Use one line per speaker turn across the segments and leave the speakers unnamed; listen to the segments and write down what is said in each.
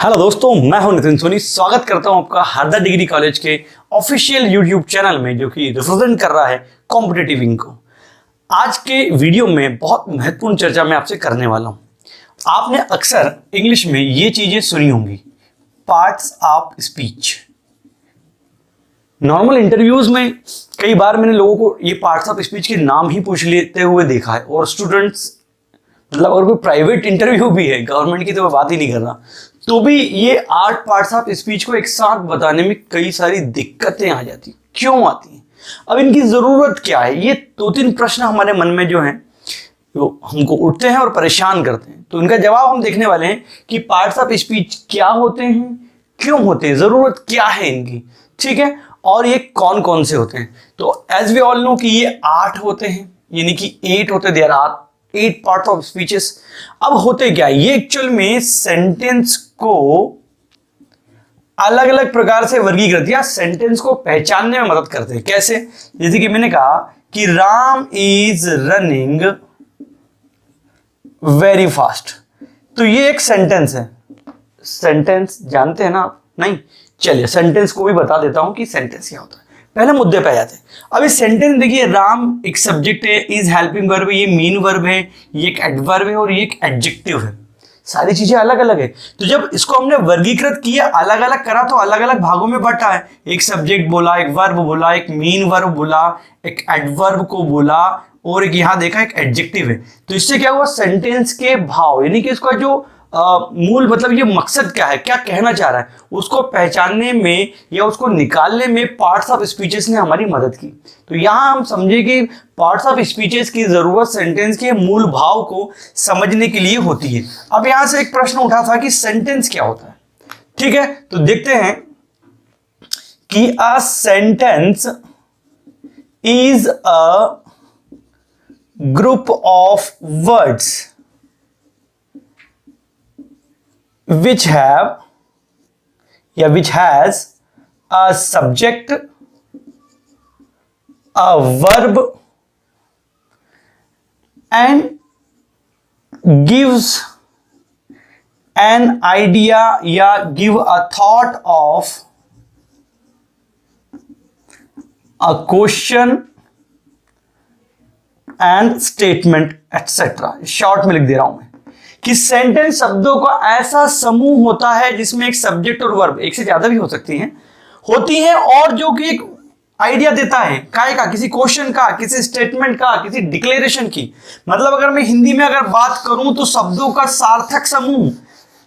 Hello दोस्तों, मैं हूं नितिन सोनी। स्वागत करता हूं आपका हरदा डिग्री कॉलेज के ऑफिशियल यूट्यूब चैनल में, जो कि रिप्रेजेंट कर रहा है कॉम्पिटिटिव विंग को। आज के वीडियो में बहुत महत्वपूर्ण चर्चा मैं आपसे करने वाला हूं। आपने अक्सर इंग्लिश में ये चीजें सुनी होंगी, parts of speech. Normal interviews में कई बार मैंने लोगों को ये पार्ट्स ऑफ स्पीच के नाम ही पूछ लेते हुए देखा है, और स्टूडेंट्स मतलब अगर कोई प्राइवेट इंटरव्यू भी है, गवर्नमेंट की तो मैं बात ही नहीं कर रहा, तो भी ये 8 पार्ट्स ऑफ स्पीच को एक साथ बताने में कई सारी दिक्कतें आ जाती। क्यों आती हैं? अब इनकी जरूरत क्या है? ये 2-3 प्रश्न हमारे मन में जो हैं जो हमको उठते हैं और परेशान करते हैं। तो इनका जवाब हम देखने वाले हैं कि पार्ट्स ऑफ स्पीच क्या होते हैं, क्यों होते हैं, जरूरत क्या है इनकी, ठीक है, और ये कौन कौन से होते हैं। तो एज वी ऑल नो कि ये 8 होते हैं, यानी कि 8 होते, there are 8 parts of speeches. अब होते क्या, ये एक्चुअल में सेंटेंस को अलग अलग प्रकार से वर्गीकृत या सेंटेंस को पहचानने में मदद करते हैं। कैसे? जैसे कि मैंने कहा कि Ram is running very fast, तो ये एक सेंटेंस है। सेंटेंस जानते हैं ना आप? नहीं? चलिए सेंटेंस को भी बता देता हूं कि सेंटेंस क्या होता है। पहले मुद्दे पे आ जाते हैं। अब इस सेंटेंस देखिए, राम एक सब्जेक्ट है, इज हेल्पिंग वर्ब है, ये मीन वर्ब है, ये एक एडवर्ब है और ये एक एडजेक्टिव है। सारी चीजें अलग अलग है। तो जब इसको हमने वर्गीकृत किया, अलग अलग करा, तो अलग अलग भागों में बांटा है। एक सब्जेक्ट बोला, एक वर्ब बोला, एक मीन वर्ब बोला, एक एडवर्ब को बोला, और एक यहां देखा एक एडजेक्टिव है। तो इससे क्या हुआ, सेंटेंस के भाव यानी कि इसका जो मूल मतलब ये मकसद क्या है, क्या कहना चाह रहा है, उसको पहचानने में या उसको निकालने में पार्ट्स ऑफ स्पीचेस ने हमारी मदद की। तो यहां हम समझे कि पार्ट्स ऑफ स्पीचेस की जरूरत सेंटेंस के मूल भाव को समझने के लिए होती है। अब यहां से एक प्रश्न उठा था कि सेंटेंस क्या होता है, ठीक है, तो देखते हैं कि a sentence is a group of words which have या which has a subject, a verb and gives an idea या give a thought of a question and statement etc। Short में लिख दे रहा हूं मैं कि सेंटेंस शब्दों का ऐसा समूह होता है जिसमें एक सब्जेक्ट और वर्ब, एक से ज्यादा भी हो सकती हैं, होती हैं, और जो कि एक आइडिया देता है काय का, किसी क्वेश्चन का, किसी स्टेटमेंट का, किसी डिक्लेरेशन की। मतलब अगर मैं हिंदी में अगर बात करूं तो शब्दों का सार्थक समूह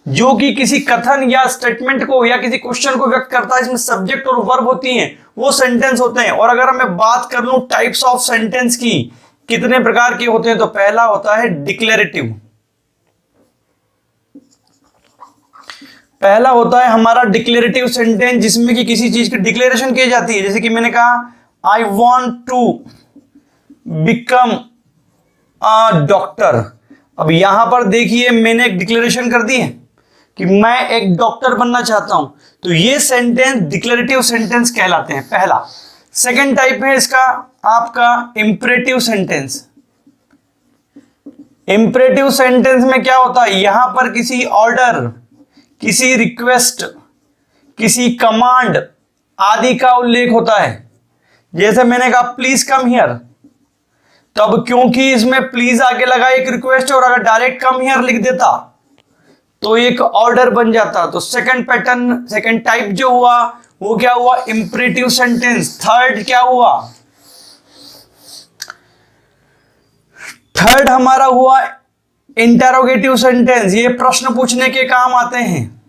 जो कि किसी कथन या स्टेटमेंट को या किसी क्वेश्चन को व्यक्त करता है, इसमें सब्जेक्ट और वर्ब होती हैं, वो सेंटेंस होते हैं। और अगर मैं बात कर लूं टाइप्स ऑफ सेंटेंस की, कितने प्रकार के होते हैं, तो पहला होता है डिक्लेरेटिव। पहला होता है हमारा डिक्लेरेटिव सेंटेंस, जिसमें कि किसी चीज की डिक्लेरेशन की जाती है। जैसे कि मैंने कहा I want to become a doctor. अब यहां पर देखिए मैंने एक डिक्लेरेशन कर दी है कि मैं एक डॉक्टर बनना चाहता हूं, तो ये सेंटेंस डिक्लेरेटिव सेंटेंस कहलाते हैं, पहला। सेकेंड टाइप है इसका आपका इंपरेटिव सेंटेंस। इंपरेटिव सेंटेंस में क्या होता है, यहां पर किसी ऑर्डर, किसी रिक्वेस्ट, किसी कमांड आदि का उल्लेख होता है। जैसे मैंने कहा प्लीज कम हियर, तो अब क्योंकि इसमें प्लीज आगे लगा एक रिक्वेस्ट, और अगर डायरेक्ट कम हियर लिख देता तो एक ऑर्डर बन जाता। तो सेकंड पैटर्न, सेकंड टाइप जो हुआ वो क्या हुआ, इंपरेटिव सेंटेंस। थर्ड क्या हुआ, थर्ड हमारा हुआ इंटरोगेटिव सेंटेंस। ये प्रश्न पूछने के काम आते हैं।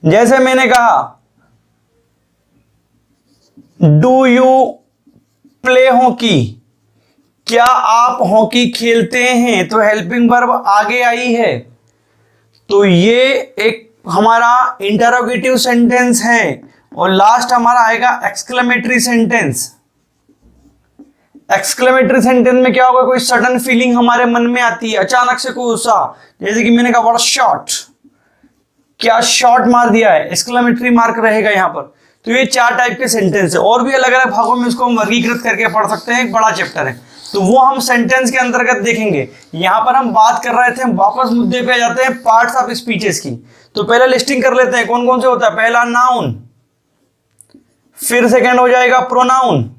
जैसे मैंने कहा डू यू प्ले हॉकी, क्या आप हॉकी खेलते हैं, तो हेल्पिंग वर्ब आगे आई है, तो ये एक हमारा इंटरोगेटिव सेंटेंस है। और लास्ट हमारा आएगा एक्सक्लेमेटरी सेंटेंस। एक्सक्लेमेटरी सेंटेंस में क्या होगा, कोई सडन फीलिंग हमारे मन में आती है, अचानक से कोई गुस्सा, जैसे कि मैंने कहा बड़ा शॉट, क्या शॉट मार दिया है, एक्सक्लेमेटरी मार्क रहेगा यहां पर। तो ये 4 टाइप के सेंटेंस है, और भी अलग अलग भागों में इसको हम वर्गीकृत करके पढ़ सकते हैं, एक बड़ा चैप्टर है। तो वो हम सेंटेंस के अंतर्गत देखेंगे। यहां पर हम बात कर रहे थे, हम वापस मुद्दे पे आ जाते हैं पार्ट्स ऑफ स्पीचेस की। तो पहले लिस्टिंग कर लेते हैं कौन कौन से होता है। पहला नाउन, फिर सेकंड हो जाएगा प्रोनाउन।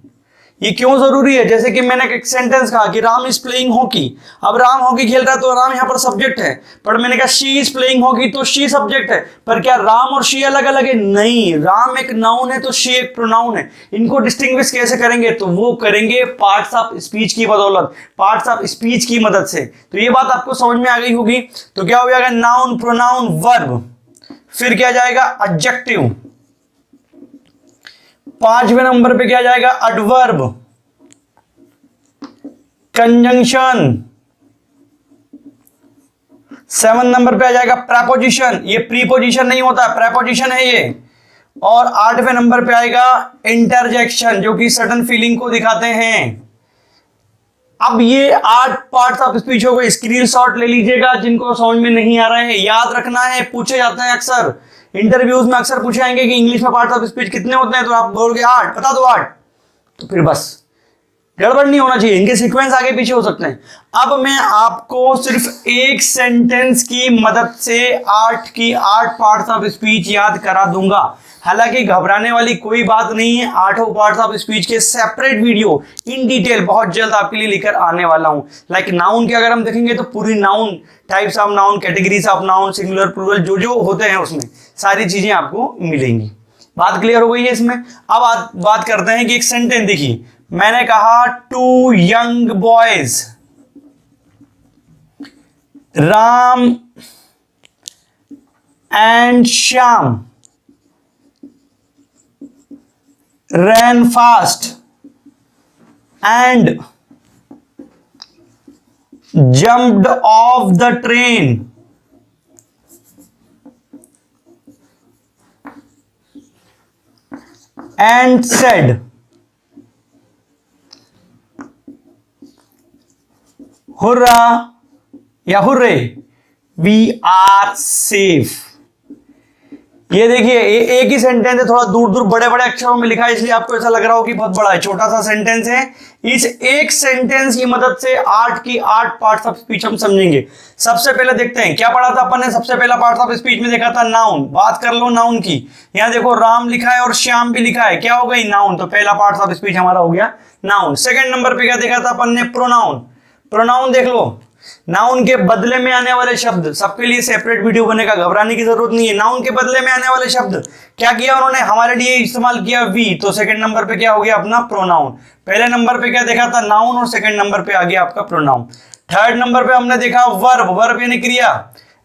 ये क्यों जरूरी है, जैसे कि मैंने एक सेंटेंस कहा कि राम इज प्लेइंग हॉकी। अब राम हॉकी खेल रहा है तो राम यहाँ पर सब्जेक्ट है, पर मैंने कहा शी इज प्लेइंग हॉकी तो शी सब्जेक्ट है। पर क्या राम और शी अलग अलग है? नहीं, राम एक नाउन है तो शी एक प्रोनाउन है। इनको डिस्टिंग्विश कैसे करेंगे? तो वो करेंगे पार्ट्स ऑफ स्पीच की बदौलत, पार्ट्स ऑफ स्पीच की मदद से। तो ये बात आपको समझ में आ गई होगी। तो क्या हो जाएगा? नाउन, प्रोनाउन, वर्ब, फिर क्या जाएगा? एडजेक्टिव। 5वें नंबर पे क्या जाएगा? Adverb, conjunction. 7 नंबर पे आ जाएगा प्रेपोजिशन। ये प्रीपोजिशन नहीं होता, प्रेपोजिशन है ये। और 8वें नंबर पे आएगा इंटरजेक्शन, जो कि सडन फीलिंग को दिखाते हैं। अब ये 8 पार्ट्स ऑफ स्पीच हो गए। स्क्रीनशॉट ले लीजिएगा जिनको समझ में नहीं आ रहा है, याद रखना है, पूछे जाते हैं अक्सर इंटरव्यूज में। अक्सर पूछे जाएंगे कि इंग्लिश में पार्ट्स ऑफ स्पीच कितने होते हैं, तो आप बोलोगे 8, बता दो 8, तो फिर बस गड़बड़ नहीं होना चाहिए, इनके सीक्वेंस आगे पीछे हो सकते हैं। अब मैं आपको सिर्फ एक सेंटेंस की मदद से 8 की 8 पार्ट्स ऑफ स्पीच याद करा दूंगा। हालांकि घबराने वाली कोई बात नहीं है, 8 पार्ट्स ऑफ स्पीच के सेपरेट वीडियो इन डिटेल बहुत जल्द आपके लिए लेकर आने वाला हूं। लाइक नाउन के अगर हम देखेंगे तो पूरी noun, types of noun, categories of noun, singular, plural, जो जो होते हैं उसमें सारी चीजें आपको मिलेंगी। बात क्लियर हो गई है इसमें। अब बात करते हैं कि एक सेंटेंस देखिए, मैंने कहा 2 young boys, Ram and Shyam ran fast and jumped off the train and said, "Hurrah या hurray, we are safe." ये देखिए, एक ही सेंटेंस है, थोड़ा दूर दूर बड़े बड़े अक्षरों में लिखा है, इसलिए आपको ऐसा लग रहा हो कि बहुत बड़ा है। छोटा सा सेंटेंस है। इस एक सेंटेंस की मदद से 8 की 8 पार्ट्स ऑफ स्पीच हम समझेंगे। सबसे पहले देखते हैं क्या पढ़ा था अपन ने। सबसे पहला पार्ट्स ऑफ स्पीच में देखा था नाउन। बात कर लो नाउन की। यहाँ देखो राम लिखा है और श्याम भी लिखा है, क्या हो गई? नाउन। तो पहला पार्ट्स ऑफ स्पीच हमारा हो गया नाउन। सेकेंड नंबर पे क्या देखा था अपन ने? प्रोनाउन। प्रोनाउन देख लो, नाउन के बदले में आने वाले शब्द, सबके लिए सेपरेट वीडियो बनेगा, घबराने की जरूरत नहीं है। नाउन के बदले में आने वाले शब्द क्या किया उन्होंने? हमारे लिए इस्तेमाल किया वी। तो सेकंड नंबर पे क्या हो गया अपना? प्रोनाउन। पहले नंबर पे क्या देखा था? नाउन, और सेकंड नंबर पे आ गया आपका प्रोनाउन। थर्ड नंबर पे हमने देखा वर्ब। वर्ब यानी क्रिया,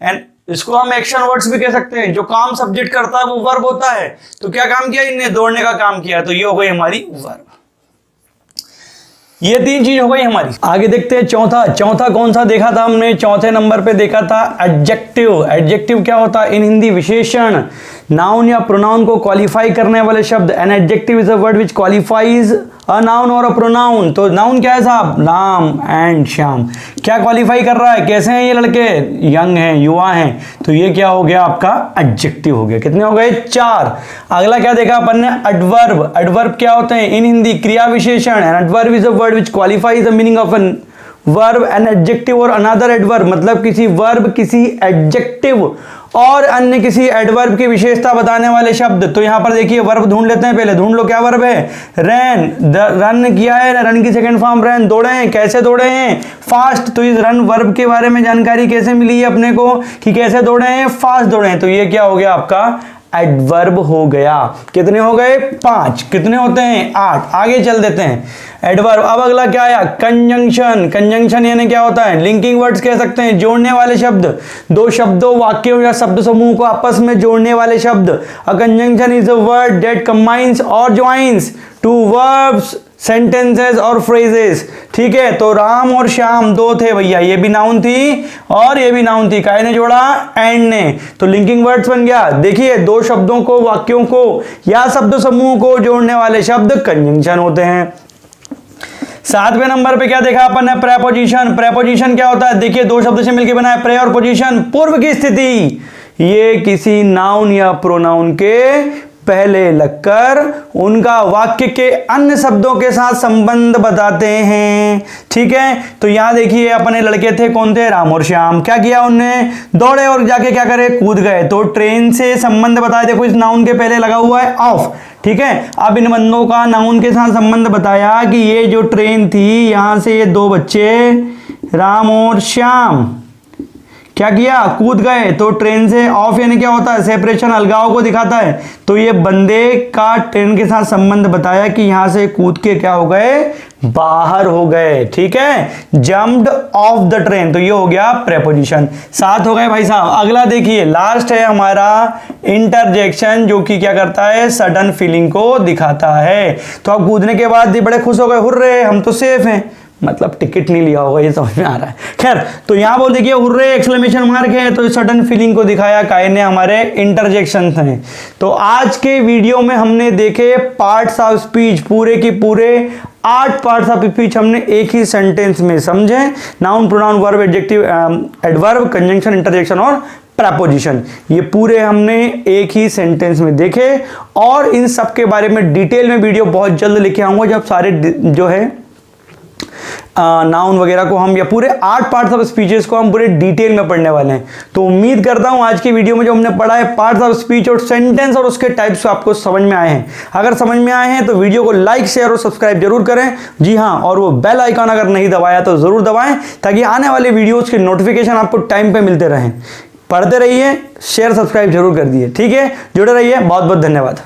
एंड इसको हम एक्शन वर्ड्स भी कह सकते हैं। जो काम सब्जेक्ट करता है वो वर्ब होता है। तो क्या काम किया इनने? दौड़ने का काम किया, तो ये हो गई हमारी वर्ब। ये 3 चीज हो गई हमारी। आगे देखते हैं चौथा कौन सा देखा था हमने? चौथे नंबर पे देखा था एडजेक्टिव। एडजेक्टिव क्या होता है? इन हिंदी विशेषण, नाउन या प्रोनाउन को क्वालिफाई करने वाले शब्द। An adjective is a word which qualifies a noun और अ प्रोनाउन। तो नाउन क्या है साहब? राम एंड श्याम। क्या क्वालिफाई कर रहा है? कैसे हैं ये लड़के? यंग हैं, युवा हैं। तो ये क्या हो गया आपका? एडजेक्टिव हो गया। कितने हो गए? 4। अगला क्या देखा अपन ने? एडवर्ब। एडवर्ब क्या होते हैं? इन हिंदी क्रिया विशेषण। An adverb is a word which qualifies the meaning of an verb an adjective और अनदर एडवर्ब। मतलब किसी वर्ब, किसी एडजेक्टिव और अन्य किसी एडवर्ब की विशेषता बताने वाले शब्द। तो यहां पर देखिए वर्ब ढूंढ लेते हैं। पहले ढूंढ लो क्या वर्ब है? रन। रन किया है, रन की सेकंड फॉर्म रन। दौड़े हैं, कैसे दौड़े हैं? फास्ट। तो इस रन वर्ब के बारे में जानकारी कैसे मिली है अपने को कि कैसे दौड़े हैं? फास्ट दौड़े हैं। तो ये क्या हो गया आपका? एडवर्ब हो गया। कितने हो गए? 5। कितने होते हैं? 8। आगे चल देते हैं एडवर्ब। अब अगला क्या आया? कंजंक्शन। कंजंक्शन यानी क्या होता है? लिंकिंग वर्ड्स कह सकते हैं, जोड़ने वाले शब्द। दो शब्दों, वाक्यों या शब्द समूह को आपस में जोड़ने वाले शब्द। A conjunction is a word that combines और ज्वाइंस टू वर्ब्स, सेंटेंसेस और फ्रेजेस। ठीक है, तो राम और श्याम 2 थे भैया, ये भी नाउन थी और ये भी नाउन थी। काहे ने जोड़ा? एंड ने। तो लिंकिंग वर्ड्स बन गया। देखिए, 2 शब्दों को, वाक्यों को या शब्द समूह को जोड़ने वाले शब्द कंजंक्शन होते हैं। 7वें नंबर पे क्या देखा अपन ने? प्रेपोजिशन। प्रेपोजिशन क्या होता है? देखिए, 2 शब्द से मिलकर बना है प्रे और पोजीशन, पूर्व की स्थिति। ये किसी नाउन या प्रोनाउन के पहले लगकर उनका वाक्य के अन्य शब्दों के साथ संबंध बताते हैं। ठीक है, तो यहां देखिए अपने लड़के थे, कौन थे? राम और श्याम। क्या किया उनने? दौड़े और जाके क्या करे? कूद गए। तो ट्रेन से संबंध बताया। देखो इस नाउन के पहले लगा हुआ है ऑफ। ठीक है, अब इन बंदों का नाउन के साथ संबंध बताया कि ये जो ट्रेन थी, यहां से ये दो बच्चे राम और श्याम क्या किया? कूद गए। तो ट्रेन से ऑफ यानी क्या होता है? सेपरेशन, अलगाव को दिखाता है। तो ये बंदे का ट्रेन के साथ संबंध बताया कि यहां से कूद के क्या हो गए? बाहर हो गए। ठीक है, जम्प्ड ऑफ द ट्रेन। तो ये हो गया प्रेपोजिशन। 7 हो गए भाई साहब। अगला देखिए, लास्ट है हमारा इंटरजेक्शन, जो कि क्या करता है? सडन फीलिंग को दिखाता है। तो आप कूदने के बाद बड़े खुश हो गए, हुर्रे हम तो सेफ हैं, मतलब टिकट नहीं लिया होगा, ये समझ में आ रहा है। खैर, तो यहां बोल देखिए हुर्रे एक्सक्लेमेशन मार्क है, तो सडन फीलिंग को दिखाया काय ने? हमारे इंटरजेक्शन हैं। तो आज के वीडियो में हमने देखे पार्ट्स ऑफ स्पीच, पूरे के पूरे 8 पार्ट्स ऑफ स्पीच हमने एक ही सेंटेंस में समझे। Noun, pronoun, verb, adjective, adverb, conjunction, interjection और प्रपोजिशन, ये पूरे हमने एक ही सेंटेंस में देखे। और इन सब के बारे में डिटेल में वीडियो बहुत जल्द लेके आऊंगा, जब सारे जो है नाउन वगैरह को हम, या पूरे 8 पार्ट्स ऑफ स्पीचेस को हम पूरे डिटेल में पढ़ने वाले हैं। तो उम्मीद करता हूं आज की वीडियो में जो हमने पढ़ा है पार्ट्स ऑफ स्पीच और सेंटेंस और उसके टाइप्स आपको समझ में आए हैं। अगर समझ में आए हैं तो वीडियो को लाइक, शेयर और सब्सक्राइब जरूर करें। जी हाँ, और वो बेल आइकन अगर नहीं दबाया तो जरूर दबाएं, ताकि आने वाले वीडियोज के नोटिफिकेशन आपको टाइम पे मिलते रहें। पढ़ते रहिए, शेयर सब्सक्राइब जरूर कर दिए। ठीक है, जुड़े रहिए। बहुत बहुत धन्यवाद।